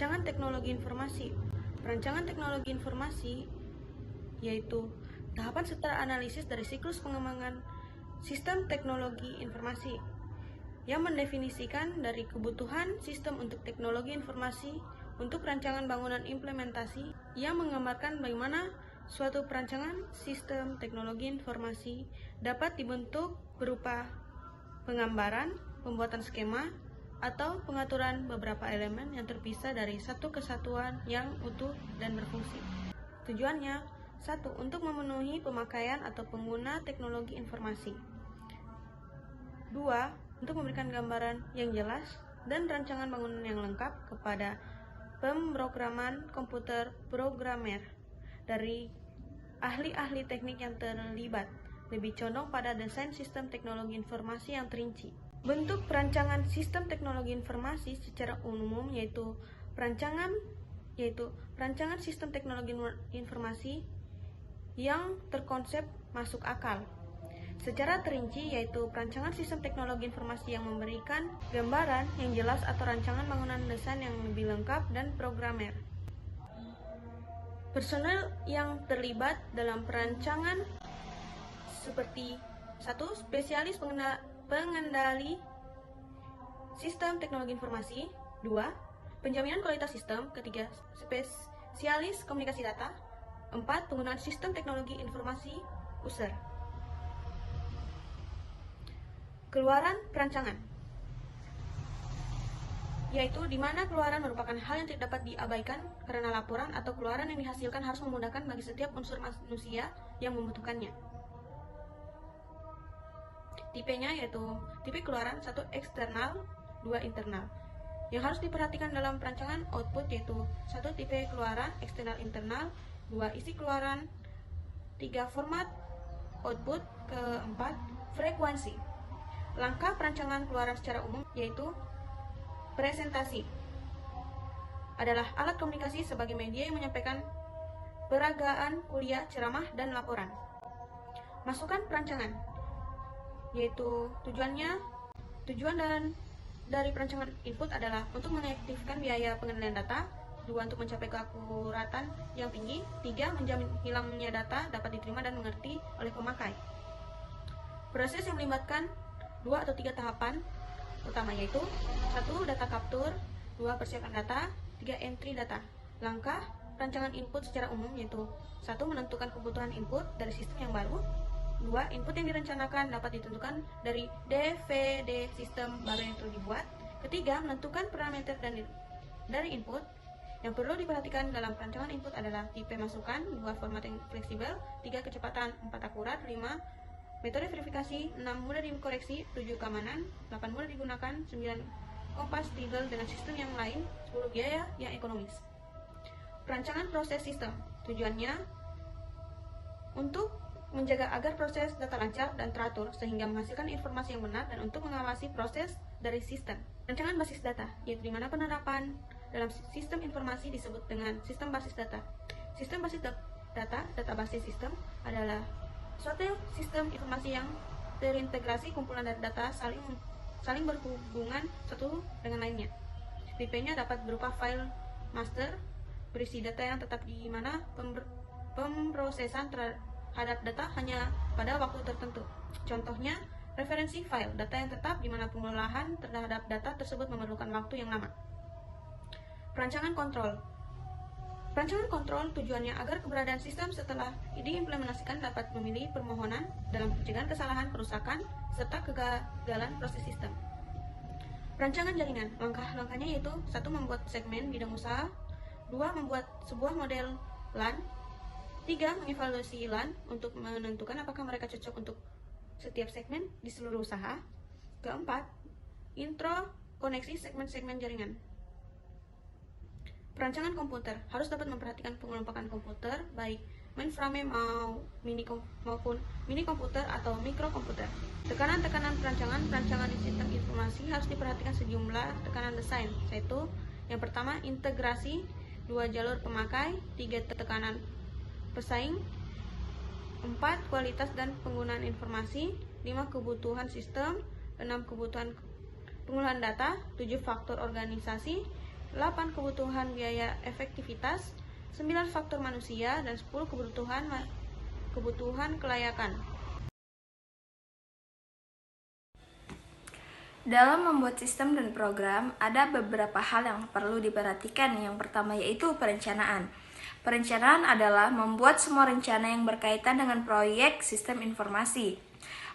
Perancangan teknologi informasi. Perancangan teknologi informasi yaitu tahapan setelah analisis dari siklus pengembangan sistem teknologi informasi yang mendefinisikan dari kebutuhan sistem untuk teknologi informasi untuk rancangan bangunan implementasi yang menggambarkan bagaimana suatu perancangan sistem teknologi informasi dapat dibentuk berupa penggambaran, pembuatan skema, atau pengaturan beberapa elemen yang terpisah dari satu kesatuan yang utuh dan berfungsi. Tujuannya, 1. Untuk memenuhi pemakaian atau pengguna teknologi informasi. 2. Untuk memberikan gambaran yang jelas dan rancangan bangunan yang lengkap kepada pemrograman komputer programmer dari ahli-ahli teknik yang terlibat, lebih condong pada desain sistem teknologi informasi yang terinci. Bentuk perancangan sistem teknologi informasi secara umum yaitu perancangan sistem teknologi informasi yang terkonsep masuk akal. Secara terinci yaitu perancangan sistem teknologi informasi yang memberikan gambaran yang jelas atau rancangan bangunan desain yang lebih lengkap dan programmer. Personel yang terlibat dalam perancangan seperti 1. Spesialis pengendali sistem teknologi informasi. 2. Penjaminan kualitas sistem. 3. Spesialis komunikasi data. 4. Penggunaan sistem teknologi informasi user. Keluaran perancangan, yaitu di mana keluaran merupakan hal yang tidak dapat diabaikan karena laporan atau keluaran yang dihasilkan harus memudahkan bagi setiap unsur manusia yang membutuhkannya. Tipenya yaitu tipe keluaran 1 eksternal, 2 internal. Yang harus diperhatikan dalam perancangan output yaitu 1 tipe keluaran eksternal internal, 2 isi keluaran, 3 format output, keempat frekuensi. Langkah perancangan keluaran secara umum yaitu presentasi adalah alat komunikasi sebagai media yang menyampaikan peragaan, kuliah, ceramah, dan laporan. Masukan perancangan yaitu tujuan dari perancangan input adalah untuk mengefektifkan biaya pengendalian data, 2 untuk mencapai keakuratan yang tinggi, 3 menjamin hilangnya data dapat diterima dan mengerti oleh pemakai. Proses yang melibatkan 2 atau 3 tahapan pertama yaitu 1. Data capture, 2. Persiapan data, 3. Entry data. Langkah perancangan input secara umum yaitu 1. Menentukan kebutuhan input dari sistem yang baru, 2. Input yang direncanakan dapat ditentukan dari DVD sistem baru yang telah dibuat, ketiga. Menentukan parameter dari input. Yang perlu diperhatikan dalam perancangan input adalah tipe masukan, 2. Format yang fleksibel, 3. Kecepatan, 4. Akurat, 5. Metode verifikasi, 6. Mudah dikoreksi, 7. Keamanan, 8. Mudah digunakan, 9. Kompatibel dengan sistem yang lain, 10. Biaya yang ekonomis. Perancangan proses sistem, tujuannya untuk menjaga agar proses data lancar dan teratur sehingga menghasilkan informasi yang benar dan untuk mengawasi proses dari sistem. Rancangan basis data, yaitu di mana penerapan dalam sistem informasi disebut dengan sistem basis data. Sistem basis data, database sistem adalah suatu sistem informasi yang terintegrasi kumpulan data saling berhubungan satu dengan lainnya. Tipenya dapat berupa file master berisi data yang tetap di mana pemrosesan terhadap data hanya pada waktu tertentu. Contohnya, referensi file, data yang tetap di mana pengolahan terhadap data tersebut memerlukan waktu yang lama. Perancangan kontrol. Perancangan kontrol tujuannya agar keberadaan sistem setelah diimplementasikan dapat memilih permohonan dalam pencegahan kesalahan, kerusakan, serta kegagalan proses sistem. Perancangan jaringan. Langkah-langkahnya yaitu 1. Membuat segmen bidang usaha, 2. Membuat sebuah model LAN, 3. Mengevaluasi LAN untuk menentukan apakah mereka cocok untuk setiap segmen di seluruh usaha, keempat. Intro koneksi segmen-segmen jaringan. Perancangan komputer harus dapat memperhatikan pengelompokan komputer, baik mainframe maupun mini komputer atau mikrokomputer. Tekanan-tekanan perancangan di sistem informasi harus diperhatikan sejumlah tekanan desain, yaitu yang pertama integrasi, 2 jalur pemakai, 3 tekanan pesaing, 4 kualitas dan penggunaan informasi, 5 kebutuhan sistem, 6 kebutuhan pengolahan data, 7 faktor organisasi, 8 kebutuhan biaya efektivitas, 9 faktor manusia, dan 10 kebutuhan kelayakan. Dalam membuat sistem dan program, ada beberapa hal yang perlu diperhatikan. Yang pertama yaitu perencanaan. Perencanaan adalah membuat semua rencana yang berkaitan dengan proyek sistem informasi.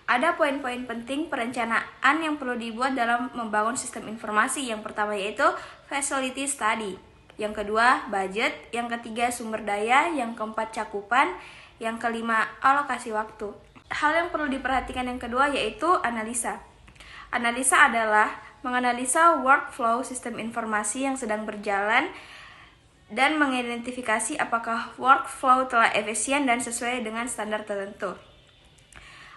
Ada poin-poin penting perencanaan yang perlu dibuat dalam membangun sistem informasi. Yang pertama yaitu facility study. Yang kedua, budget. Yang ketiga, sumber daya. Yang keempat, cakupan. Yang kelima, alokasi waktu. Hal yang perlu diperhatikan yang kedua yaitu analisa. Analisa adalah menganalisa workflow sistem informasi yang sedang berjalan dan mengidentifikasi apakah workflow telah efisien dan sesuai dengan standar tertentu.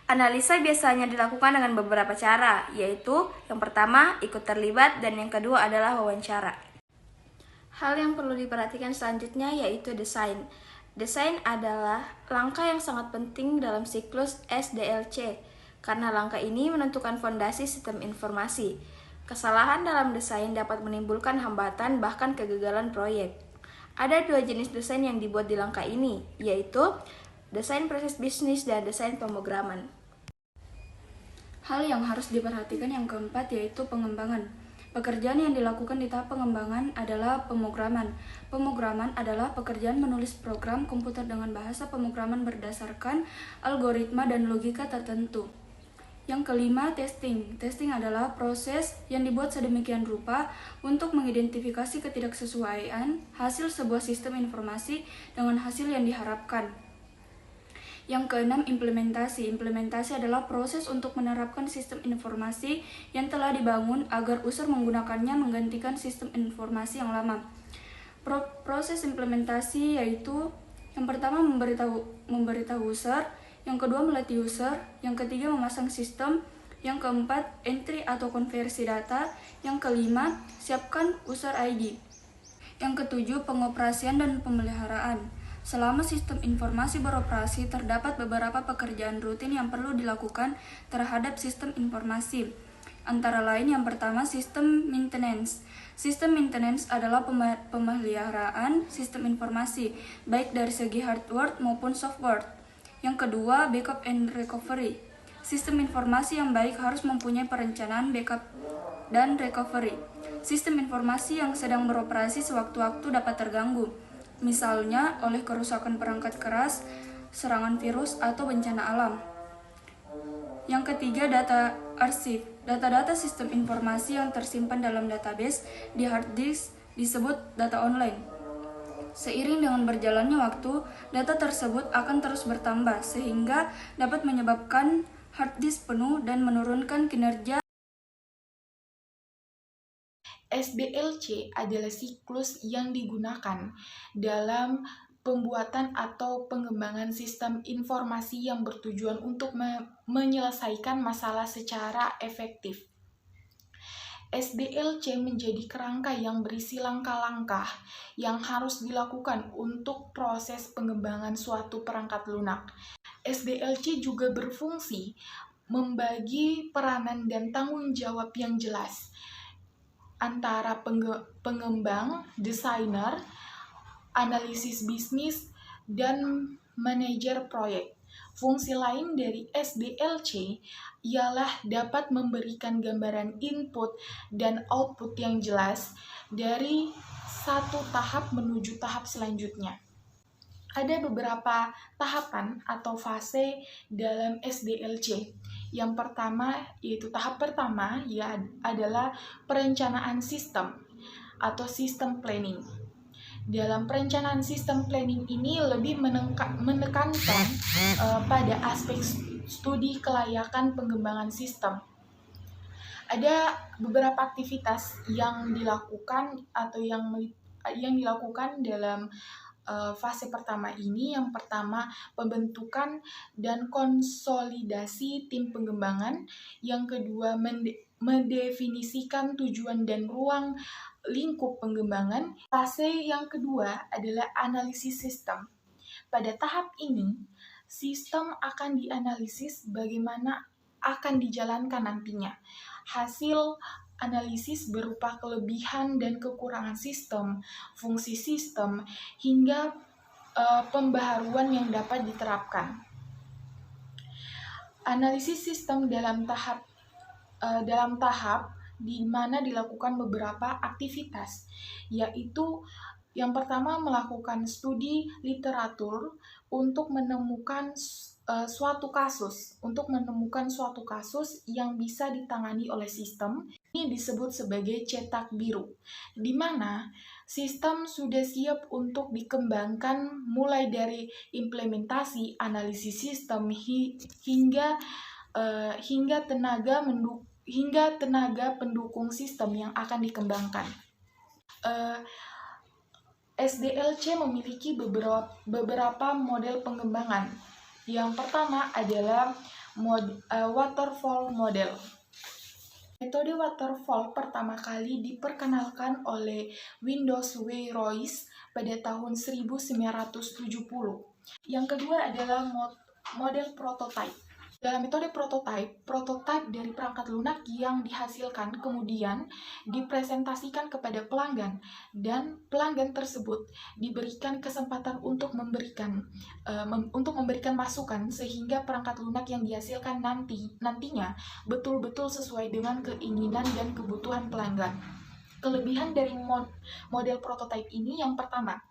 Analisa biasanya dilakukan dengan beberapa cara, yaitu yang pertama, ikut terlibat, dan yang kedua adalah wawancara. Hal yang perlu diperhatikan selanjutnya yaitu desain. Desain adalah langkah yang sangat penting dalam siklus SDLC, karena langkah ini menentukan fondasi sistem informasi. Kesalahan dalam desain dapat menimbulkan hambatan bahkan kegagalan proyek. Ada 2 jenis desain yang dibuat di langkah ini, yaitu desain proses bisnis dan desain pemrograman. Hal yang harus diperhatikan yang keempat yaitu pengembangan. Pekerjaan yang dilakukan di tahap pengembangan adalah pemrograman. Pemrograman adalah pekerjaan menulis program komputer dengan bahasa pemrograman berdasarkan algoritma dan logika tertentu. Yang kelima, testing. Testing adalah proses yang dibuat sedemikian rupa untuk mengidentifikasi ketidaksesuaian hasil sebuah sistem informasi dengan hasil yang diharapkan. Yang keenam, implementasi. Implementasi adalah proses untuk menerapkan sistem informasi yang telah dibangun agar user menggunakannya menggantikan sistem informasi yang lama. Proses implementasi yaitu yang pertama memberitahu user, yang kedua melatih user, yang ketiga memasang sistem, yang keempat entry atau konversi data, yang kelima siapkan user ID, yang ketujuh pengoperasian dan pemeliharaan. Selama sistem informasi beroperasi, terdapat beberapa pekerjaan rutin yang perlu dilakukan terhadap sistem informasi. Antara lain yang pertama, sistem maintenance. Sistem maintenance adalah pemeliharaan sistem informasi, baik dari segi hardware maupun software. Yang kedua, backup and recovery. Sistem informasi yang baik harus mempunyai perencanaan backup dan recovery. Sistem informasi yang sedang beroperasi sewaktu-waktu dapat terganggu, misalnya oleh kerusakan perangkat keras, serangan virus, atau bencana alam. Yang ketiga, data arsip. Data-data sistem informasi yang tersimpan dalam database di hard disk disebut data online. Seiring dengan berjalannya waktu, data tersebut akan terus bertambah sehingga dapat menyebabkan hard disk penuh dan menurunkan kinerja. SDLC adalah siklus yang digunakan dalam pembuatan atau pengembangan sistem informasi yang bertujuan untuk menyelesaikan masalah secara efektif. SDLC menjadi kerangka yang berisi langkah-langkah yang harus dilakukan untuk proses pengembangan suatu perangkat lunak. SDLC juga berfungsi membagi peranan dan tanggung jawab yang jelas antara pengembang, desainer, analisis bisnis, dan manajer proyek. Fungsi lain dari SDLC ialah dapat memberikan gambaran input dan output yang jelas dari satu tahap menuju tahap selanjutnya. Ada beberapa tahapan atau fase dalam SDLC. Yang pertama, yaitu tahap pertama, adalah perencanaan sistem atau system planning. Dalam perencanaan sistem planning ini lebih menekankan pada aspek studi kelayakan pengembangan sistem. Ada beberapa aktivitas yang dilakukan atau yang dilakukan dalam fase pertama ini. Yang pertama, pembentukan dan konsolidasi tim pengembangan. Yang kedua, mendefinisikan tujuan dan ruang lingkup pengembangan. Fase yang kedua adalah analisis sistem. Pada tahap ini, sistem akan dianalisis bagaimana akan dijalankan nantinya. Hasil analisis berupa kelebihan dan kekurangan sistem, fungsi sistem, hingga pembaharuan yang dapat diterapkan. Analisis sistem dalam tahap di mana dilakukan beberapa aktivitas, yaitu yang pertama melakukan studi literatur untuk menemukan suatu kasus yang bisa ditangani oleh sistem. Ini disebut sebagai cetak biru, di mana sistem sudah siap untuk dikembangkan mulai dari implementasi analisis sistem hingga tenaga pendukung sistem yang akan dikembangkan. SDLC memiliki beberapa model pengembangan. Yang pertama adalah waterfall model. Metode waterfall pertama kali diperkenalkan oleh Windows W. Royce pada tahun 1970. Yang kedua adalah model prototype. Dalam metode prototype dari perangkat lunak yang dihasilkan kemudian dipresentasikan kepada pelanggan, dan pelanggan tersebut diberikan kesempatan untuk memberikan masukan sehingga perangkat lunak yang dihasilkan nantinya betul-betul sesuai dengan keinginan dan kebutuhan pelanggan. Kelebihan dari model prototype ini yang pertama,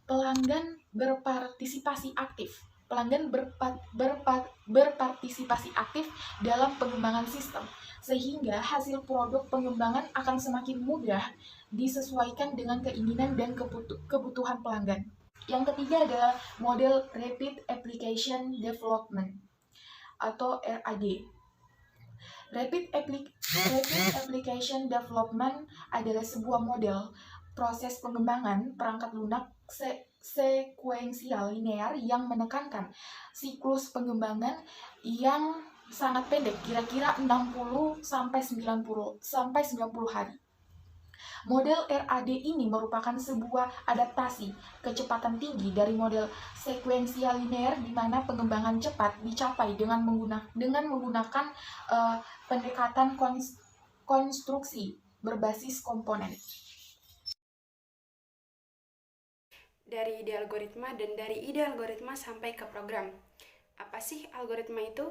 pelanggan berpartisipasi aktif. Pelanggan berpartisipasi aktif dalam pengembangan sistem, sehingga hasil produk pengembangan akan semakin mudah disesuaikan dengan keinginan dan kebutuhan pelanggan. Yang ketiga adalah model Rapid Application Development atau RAD. Rapid Application Development adalah sebuah model proses pengembangan perangkat lunak sekuensial linear yang menekankan siklus pengembangan yang sangat pendek, kira-kira 60 sampai 90 hari. Model RAD ini merupakan sebuah adaptasi kecepatan tinggi dari model sekuensial linear di mana pengembangan cepat dicapai dengan menggunakan pendekatan konstruksi berbasis komponen. Dari ide algoritma dan dari ide algoritma sampai ke program. Apa sih algoritma itu?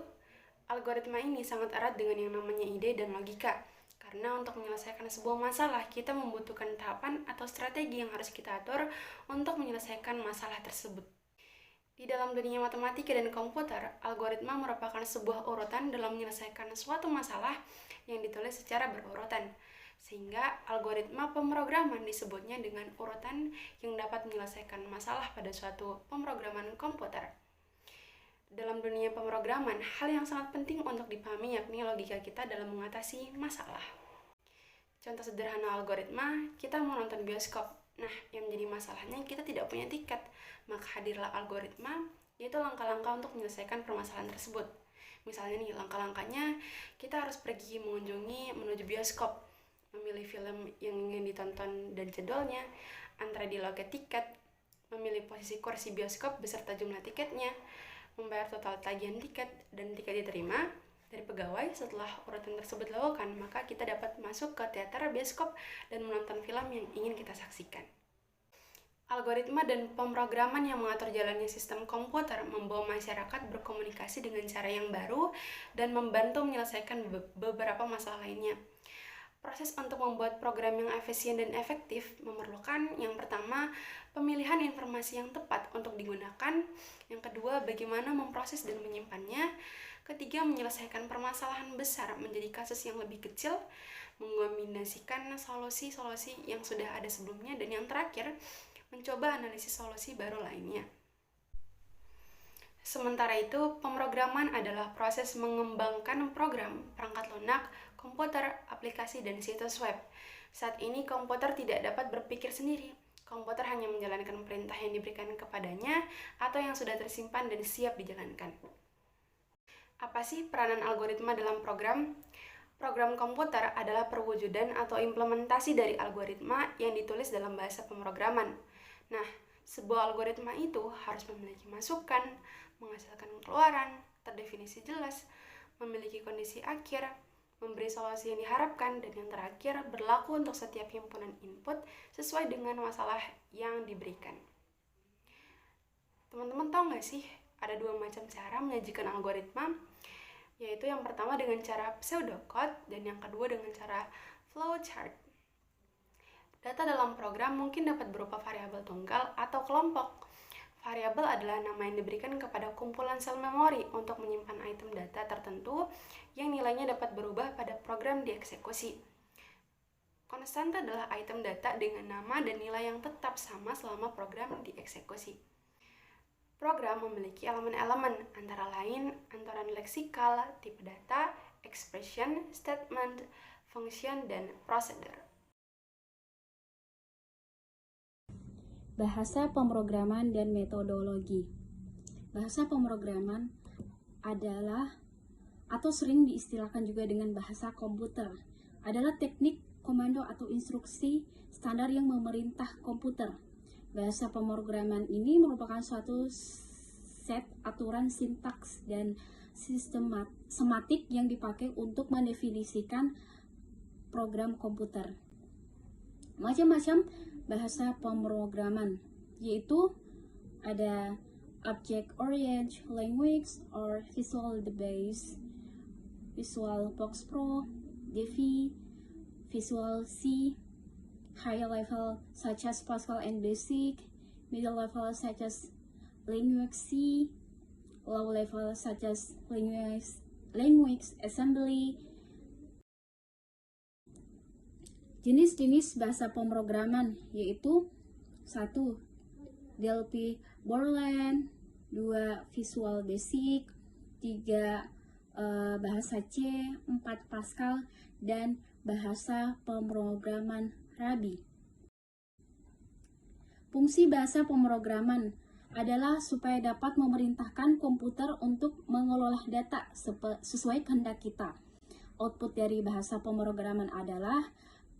Algoritma ini sangat erat dengan yang namanya ide dan logika. Karena untuk menyelesaikan sebuah masalah, kita membutuhkan tahapan atau strategi yang harus kita atur untuk menyelesaikan masalah tersebut. Di dalam dunia matematika dan komputer, algoritma merupakan sebuah urutan dalam menyelesaikan suatu masalah yang ditulis secara berurutan. Sehingga algoritma pemrograman disebutnya dengan urutan yang dapat menyelesaikan masalah pada suatu pemrograman komputer. Dalam dunia pemrograman, hal yang sangat penting untuk dipahami yakni logika kita dalam mengatasi masalah. Contoh sederhana algoritma, kita mau nonton bioskop. Nah, yang menjadi masalahnya kita tidak punya tiket, maka hadirlah algoritma, yaitu langkah-langkah untuk menyelesaikan permasalahan tersebut. Misalnya nih, langkah-langkahnya kita harus pergi menuju bioskop, memilih film yang ingin ditonton dan jadwalnya, antara di loket tiket, memilih posisi kursi bioskop beserta jumlah tiketnya, membayar total tagihan tiket, dan tiket diterima dari pegawai. Setelah urutan tersebut dilakukan, maka kita dapat masuk ke teater bioskop dan menonton film yang ingin kita saksikan. Algoritma dan pemrograman yang mengatur jalannya sistem komputer membawa masyarakat berkomunikasi dengan cara yang baru dan membantu menyelesaikan beberapa masalah lainnya. Proses untuk membuat program yang efisien dan efektif memerlukan yang pertama, pemilihan informasi yang tepat untuk digunakan. Yang kedua, bagaimana memproses dan menyimpannya. Ketiga, menyelesaikan permasalahan besar menjadi kasus yang lebih kecil, mengombinasikan solusi-solusi yang sudah ada sebelumnya. Dan yang terakhir, mencoba analisis solusi baru lainnya. Sementara itu, pemrograman adalah proses mengembangkan program, perangkat lunak, komputer, aplikasi, dan situs web. Saat ini, komputer tidak dapat berpikir sendiri. Komputer hanya menjalankan perintah yang diberikan kepadanya atau yang sudah tersimpan dan siap dijalankan. Apa sih peranan algoritma dalam program? Program komputer adalah perwujudan atau implementasi dari algoritma yang ditulis dalam bahasa pemrograman. Nah, sebuah algoritma itu harus memiliki masukan, menghasilkan keluaran, terdefinisi jelas, memiliki kondisi akhir, memberi solusi yang diharapkan, dan yang terakhir berlaku untuk setiap himpunan input sesuai dengan masalah yang diberikan. Teman-teman tahu nggak sih, ada dua macam cara menyajikan algoritma, yaitu yang pertama dengan cara pseudocode dan yang kedua dengan cara flowchart. Data dalam program mungkin dapat berupa variabel tunggal atau kelompok. Variabel adalah nama yang diberikan kepada kumpulan sel memori untuk menyimpan item data tertentu yang nilainya dapat berubah pada program dieksekusi. Konstan adalah item data dengan nama dan nilai yang tetap sama selama program dieksekusi. Program memiliki elemen-elemen, antara lain aturan leksikal, tipe data, expression, statement, function, dan prosedur. Bahasa pemrograman dan metodologi. Bahasa pemrograman adalah atau sering diistilahkan juga dengan bahasa komputer, adalah teknik, komando atau instruksi standar yang memerintah komputer. Bahasa pemrograman ini merupakan suatu set aturan sintaks dan sistematik yang dipakai untuk mendefinisikan program komputer. Macam-macam bahasa pemrograman, yaitu ada Object-Oriented Language or Visual Basic, Visual Box Pro, DeVi, Visual C, higher level such as Pascal and Basic, middle level such as Language C, low level such as Language Assembly. Jenis-jenis bahasa pemrograman yaitu 1. DLP Borland, 2. Visual Basic, 3. Bahasa C, 4. Pascal, dan bahasa pemrograman Ruby. Fungsi bahasa pemrograman adalah supaya dapat memerintahkan komputer untuk mengelola data sesuai kehendak kita. Output dari bahasa pemrograman adalah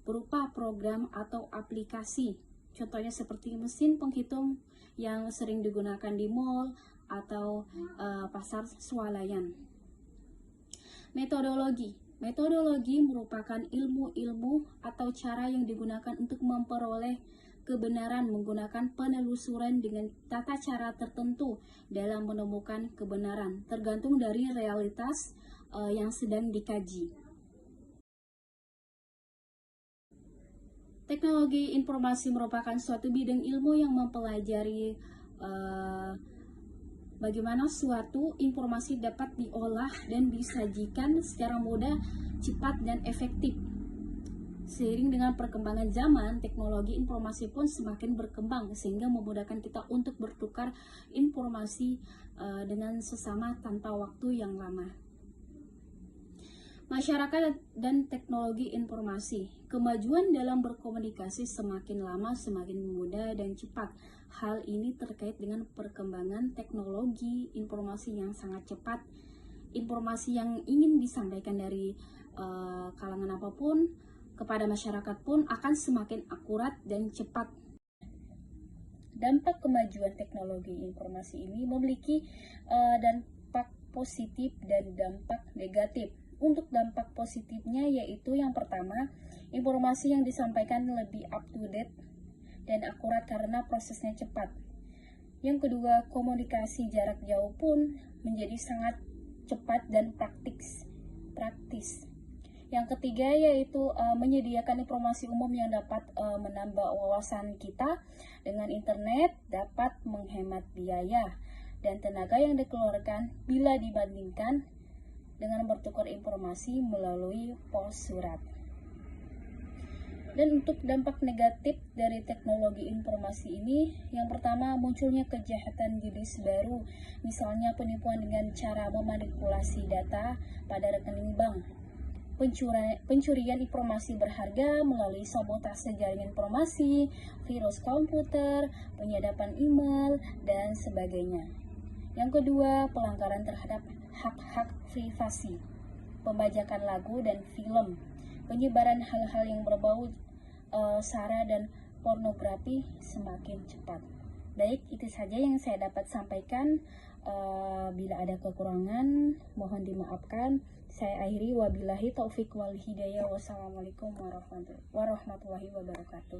berupa program atau aplikasi. Contohnya seperti mesin penghitung yang sering digunakan di mall atau pasar swalayan. Metodologi. Metodologi merupakan ilmu-ilmu atau cara yang digunakan untuk memperoleh kebenaran menggunakan penelusuran dengan tata cara tertentu dalam menemukan kebenaran, tergantung dari realitas yang sedang dikaji. Teknologi informasi merupakan suatu bidang ilmu yang mempelajari bagaimana suatu informasi dapat diolah dan disajikan secara mudah, cepat, dan efektif. Seiring dengan perkembangan zaman, teknologi informasi pun semakin berkembang sehingga memudahkan kita untuk bertukar informasi dengan sesama tanpa waktu yang lama. Masyarakat dan teknologi informasi. Kemajuan dalam berkomunikasi semakin lama semakin mudah dan cepat. Hal ini terkait dengan perkembangan teknologi informasi yang sangat cepat. Informasi yang ingin disampaikan dari kalangan apapun kepada masyarakat pun akan semakin akurat dan cepat. Dampak kemajuan teknologi informasi ini memiliki dampak positif dan dampak negatif. Untuk dampak positifnya yaitu yang pertama, informasi yang disampaikan lebih up to date dan akurat karena prosesnya cepat. Yang kedua, komunikasi jarak jauh pun menjadi sangat cepat dan praktis. Yang ketiga yaitu menyediakan informasi umum yang dapat menambah wawasan kita. Dengan internet dapat menghemat biaya dan tenaga yang dikeluarkan bila dibandingkan dengan bertukar informasi melalui pos surat. Dan untuk dampak negatif dari teknologi informasi ini, yang pertama munculnya kejahatan jenis baru, misalnya penipuan dengan cara memanipulasi data pada rekening bank, pencurian informasi berharga melalui sabotase jaringan informasi, virus komputer, penyadapan email, dan sebagainya. Yang kedua, pelanggaran terhadap hak-hak privasi, pembajakan lagu dan film, penyebaran hal-hal yang berbau sara dan pornografi semakin cepat. Baik, itu saja yang saya dapat sampaikan. Bila ada kekurangan, mohon dimaafkan. Saya akhiri, wabillahi taufik wal hidayah. Wassalamualaikum warahmatullahi wabarakatuh.